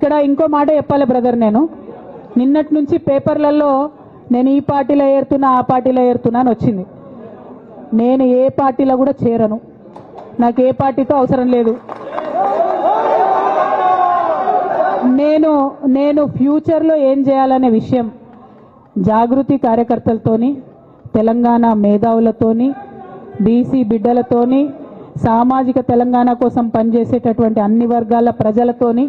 ఇక్కడ ఇంకో మాట చెప్పాలి బ్రదర్, నేను నిన్నటి నుంచి పేపర్లలో నేను ఈ పార్టీలో ఏరుతున్నా ఆ పార్టీలో ఏరుతున్నా అని వచ్చింది. నేను ఏ పార్టీలో కూడా చేరను, నాకు ఏ పార్టీతో అవసరం లేదు. నేను ఫ్యూచర్లో ఏం చేయాలనే విషయం జాగృతి కార్యకర్తలతోని, తెలంగాణ మేధావులతోని, బీసీ బిడ్డలతోని, సామాజిక తెలంగాణ కోసం పనిచేసేటటువంటి అన్ని వర్గాల ప్రజలతోని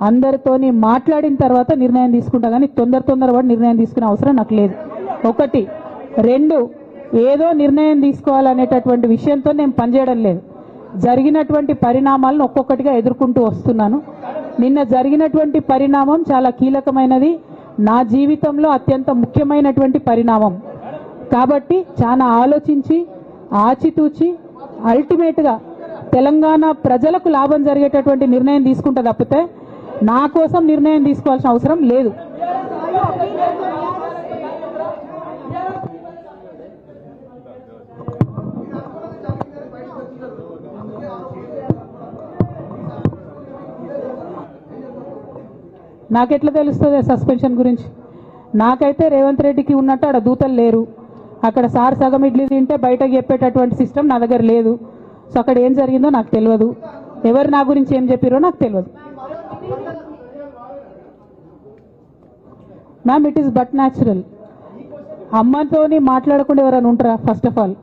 అందరితోని మాట్లాడిన తర్వాత నిర్ణయం తీసుకుంటా, కానీ తొందరపడి నిర్ణయం తీసుకునే అవసరం నాకు లేదు. ఒకటి. రెండు, ఏదో నిర్ణయం తీసుకోవాలనేటటువంటి విషయంతో నేను పనిచేయడం లేదు. జరిగినటువంటి పరిణామాలను ఒక్కొక్కటిగా ఎదుర్కొంటూ వస్తున్నాను. నిన్న జరిగినటువంటి పరిణామం చాలా కీలకమైనది, నా జీవితంలో అత్యంత ముఖ్యమైనటువంటి పరిణామం. కాబట్టి చాలా ఆలోచించి ఆచితూచి అల్టిమేట్గా తెలంగాణ ప్రజలకు లాభం జరిగేటటువంటి నిర్ణయం తీసుకుంటా తప్పితే నా కోసం నిర్ణయం తీసుకోవాల్సిన అవసరం లేదు. నాకెట్లా తెలుస్తుంది సస్పెన్షన్ గురించి? నాకైతే రేవంత్ రెడ్డికి ఉన్నట్టు అక్కడ దూతలు లేరు, అక్కడ సార్ సగం ఇడ్లీ తింటే బయటకు చెప్పేటటువంటి సిస్టమ్ నా దగ్గర లేదు. సో అక్కడ ఏం జరిగిందో నాకు తెలియదు, ఎవరు నా గురించి ఏం చెప్పారో నాకు తెలియదు. Ma'am, it is but natural. అమ్మతోని మాట్లాడకుండా ఎవరైనా ఉంటారా? First of all.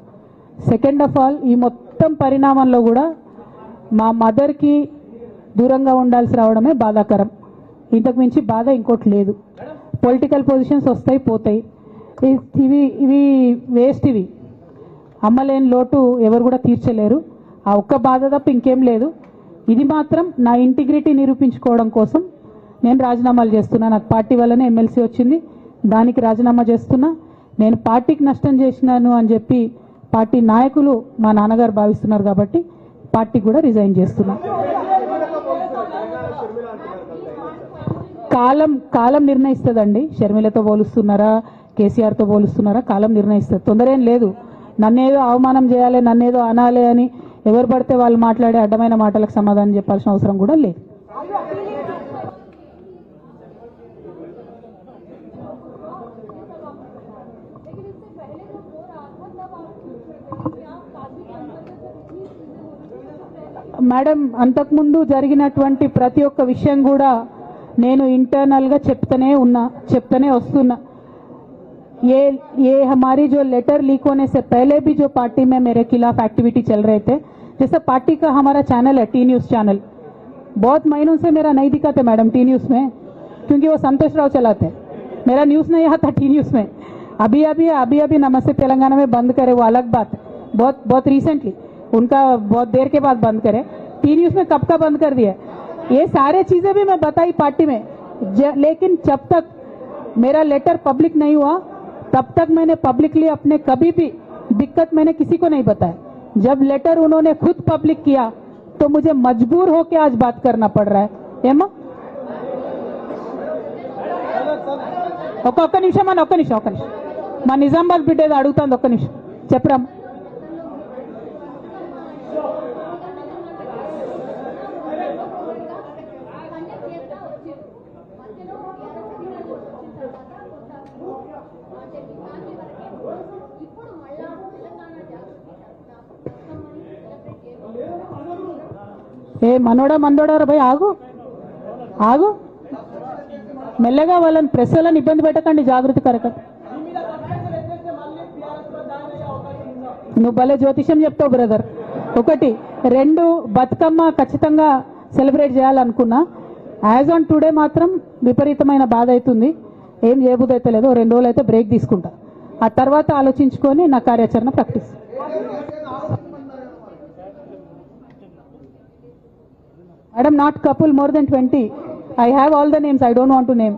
Second of all, ఈ మొత్తం పరిణామంలో కూడా మా మదర్కి దూరంగా ఉండాల్సి రావడమే బాధాకరం. ఇంతకు మించి బాధ ఇంకోటి లేదు. పొలిటికల్ పొజిషన్స్ వస్తాయి పోతాయి, ఇవి వేస్ట్. ఇవి అమ్మలేని లోటు ఎవరు కూడా తీర్చలేరు. ఆ ఒక్క బాధ తప్ప ఇంకేం లేదు. ఇది మాత్రం నా ఇంటిగ్రిటీ నిరూపించుకోవడం కోసం నేను రాజీనామాలు చేస్తున్నా. నాకు పార్టీ వల్లనే ఎమ్మెల్సీ వచ్చింది, దానికి రాజీనామా చేస్తున్నా. నేను పార్టీకి నష్టం చేసినాను అని చెప్పి పార్టీ నాయకులు మా నాన్నగారు భావిస్తున్నారు కాబట్టి పార్టీకి కూడా రిజైన్ చేస్తున్నా. కాలం నిర్ణయిస్తుందండి. షర్మిలతో పోలుస్తున్నారా, కేసీఆర్తో పోలుస్తున్నారా, కాలం నిర్ణయిస్తుంది. తొందర ఏం లేదు. నన్నేదో అవమానం చేయాలి, నన్నేదో అనాలి అని ఎవరు పడితే వాళ్ళు మాట్లాడే అడ్డమైన మాటలకు సమాధానం చెప్పాల్సిన అవసరం కూడా లేదు. మేడం, అంతకుముందు జరిగినటువంటి ప్రతి ఒక్క విషయం కూడా నేను ఇంటర్నల్గా చెప్తూనే వస్తున్నా. ये हमारी जो लेटर लीक होने से पहले भी जो पार्टी में मेरे खिलाफ एक्टिविटी चल रहे थे, जैसे पार्टी का हमारा चैनल है टी न्यूज़ चैनल, बहुत महीनों से मेरा नहीं दिखाते मैडम टी न्यूज़ में, क्योंकि वो संतोष राव चलाते हैं. मेरा न्यूज़ नहीं आता टी न्यूज़ में. अभी नमस्ते तेलंगाना में बंद करे, वो अलग बात है. बहुत रिसेंटली उनका बहुत देर के बाद बंद करे. टी न्यूज़ में कब का बंद कर दिया. ये सारे चीज़ें भी मैं बताई पार्टी में, लेकिन जब तक मेरा लेटर पब्लिक नहीं हुआ तब तक मैंने पब्लिकली अपने कभी भी दिक्कत मैंने किसी को नहीं बताया. जब लेटर उन्होंने खुद पब्लिक किया तो मुझे मजबूर होकर आज बात करना पड़ रहा है. ఏమా ఒక్క నిమిషం మా నిజామాబాద్ బిడ్డ ఏదో అడుగుతుంది, ఒక్క నిమిషం చెప్పరా. ఏ మనోడా మందోడా భయ్, ఆగు మెల్లగా. వాళ్ళని ప్రెస్ వాళ్ళని ఇబ్బంది పెట్టకండి, జాగృతి కార్యకర్త. నువ్వు భలే జ్యోతిషం చెప్తావు బ్రదర్. ఒకటి. రెండు, బతుకమ్మ ఖచ్చితంగా సెలబ్రేట్ చేయాలనుకున్నా. యాజ్ ఆన్ టుడే మాత్రం విపరీతమైన బాధ అవుతుంది, ఏం చేయబుద్ధి అయితే లేదు. 2 రోజులు అయితే బ్రేక్ తీసుకుంటా, ఆ తర్వాత ఆలోచించుకొని నా కార్యాచరణ practice. Madam, not couple, more than 20. I have all the names, I don't want to name.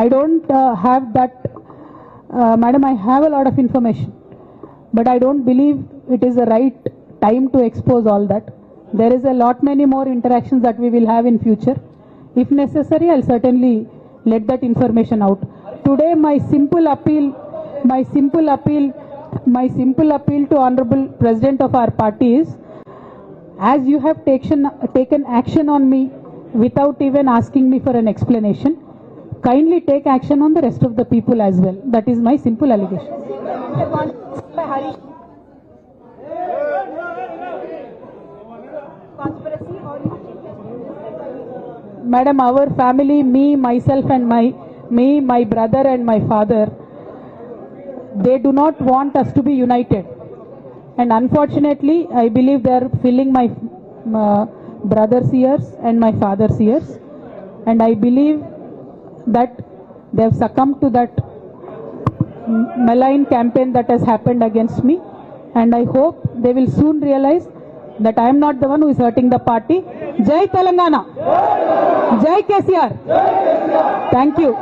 I don't have that. Madam, I have a lot of information, but I don't believe it is the right time to expose all that. There is a lot many more interactions that we will have in future. If necessary, I'll certainly let that information out. Today, my simple appeal my simple appeal to Honorable President of our party is, as you have taken action on me without even asking me for an explanation, kindly take action on the rest of the people as well. That is my simple allegation. Madam, our family, me, myself and my brother and my father, they do not want us to be united. And unfortunately, I believe they are filling my brother's ears and my father's ears. And I believe that they have succumbed to that malign campaign that has happened against me. And I hope they will soon realize that I am not the one who is hurting the party. Jai Telangana! Jai KCR! Thank you.